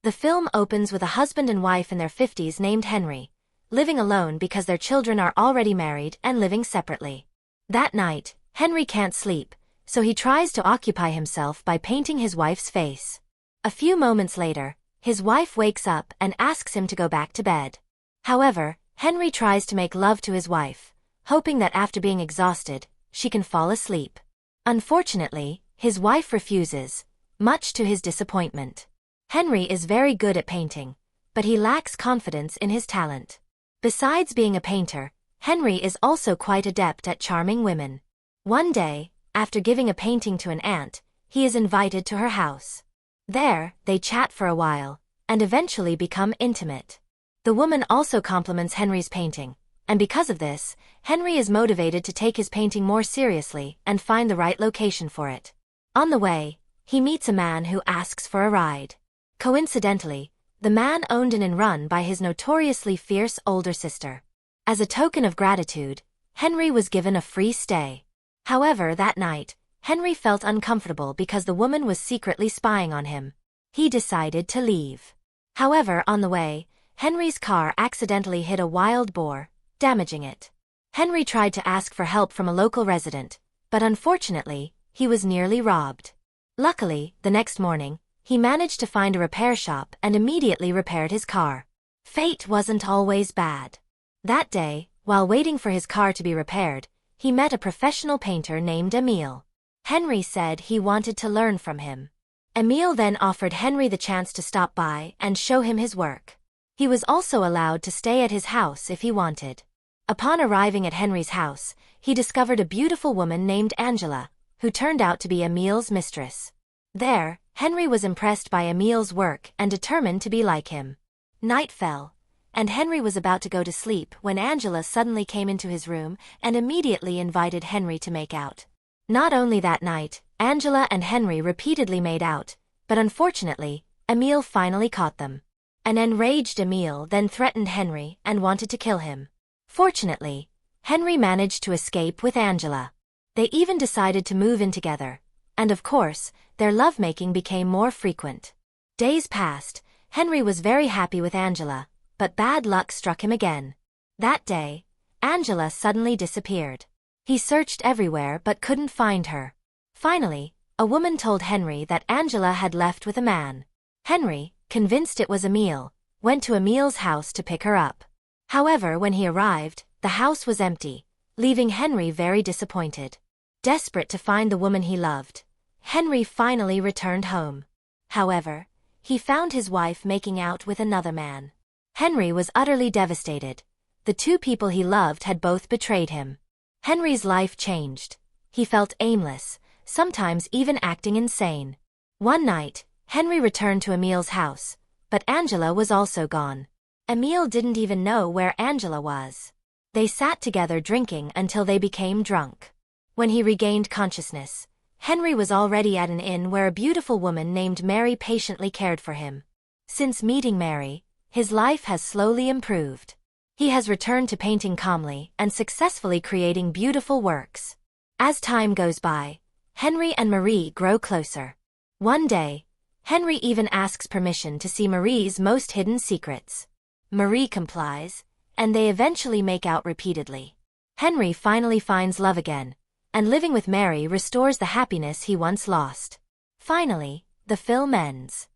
The film opens with a husband and wife in their 50s named Henry, living alone because their children are already married and living separately. That night, Henry can't sleep, so he tries to occupy himself by painting his wife's face. A few moments later, his wife wakes up and asks him to go back to bed. However, Henry tries to make love to his wife, hoping that after being exhausted, she can fall asleep. Unfortunately, his wife refuses, much to his disappointment. Henry is very good at painting, but he lacks confidence in his talent. Besides being a painter, Henry is also quite adept at charming women. One day, after giving a painting to an aunt, he is invited to her house. There, they chat for a while, and eventually become intimate. The woman also compliments Henry's painting, and because of this, Henry is motivated to take his painting more seriously and find the right location for it. On the way, he meets a man who asks for a ride. Coincidentally, the man owned and run by his notoriously fierce older sister. As a token of gratitude, Henry was given a free stay. However, that night, Henry felt uncomfortable because the woman was secretly spying on him. He decided to leave. However, on the way, Henry's car accidentally hit a wild boar, damaging it. Henry tried to ask for help from a local resident, but unfortunately, he was nearly robbed. Luckily, the next morning, he managed to find a repair shop and immediately repaired his car. Fate wasn't always bad. That day, while waiting for his car to be repaired, he met a professional painter named Emile. Henry said he wanted to learn from him. Emile then offered Henry the chance to stop by and show him his work. He was also allowed to stay at his house if he wanted. Upon arriving at Henry's house, he discovered a beautiful woman named Angela, who turned out to be Emile's mistress. There, Henry was impressed by Emile's work and determined to be like him. Night fell, and Henry was about to go to sleep when Angela suddenly came into his room and immediately invited Henry to make out. Not only that night, Angela and Henry repeatedly made out, but unfortunately, Emile finally caught them. An enraged Emile then threatened Henry and wanted to kill him. Fortunately, Henry managed to escape with Angela. They even decided to move in together, and of course, their lovemaking became more frequent. Days passed, Henry was very happy with Angela, but bad luck struck him again. That day, Angela suddenly disappeared. He searched everywhere but couldn't find her. Finally, a woman told Henry that Angela had left with a man. Henry, convinced it was Emile, went to Emile's house to pick her up. However, when he arrived, the house was empty, leaving Henry very disappointed. Desperate to find the woman he loved, Henry finally returned home. However, he found his wife making out with another man. Henry was utterly devastated. The two people he loved had both betrayed him. Henry's life changed. He felt aimless, sometimes even acting insane. One night, Henry returned to Emile's house, but Angela was also gone. Emile didn't even know where Angela was. They sat together drinking until they became drunk. When he regained consciousness, Henry was already at an inn where a beautiful woman named Mary patiently cared for him. Since meeting Mary, his life has slowly improved. He has returned to painting calmly and successfully creating beautiful works. As time goes by, Henry and Marie grow closer. One day, Henry even asks permission to see Marie's most hidden secrets. Marie complies, and they eventually make out repeatedly. Henry finally finds love again, and living with Mary restores the happiness he once lost. Finally, the film ends.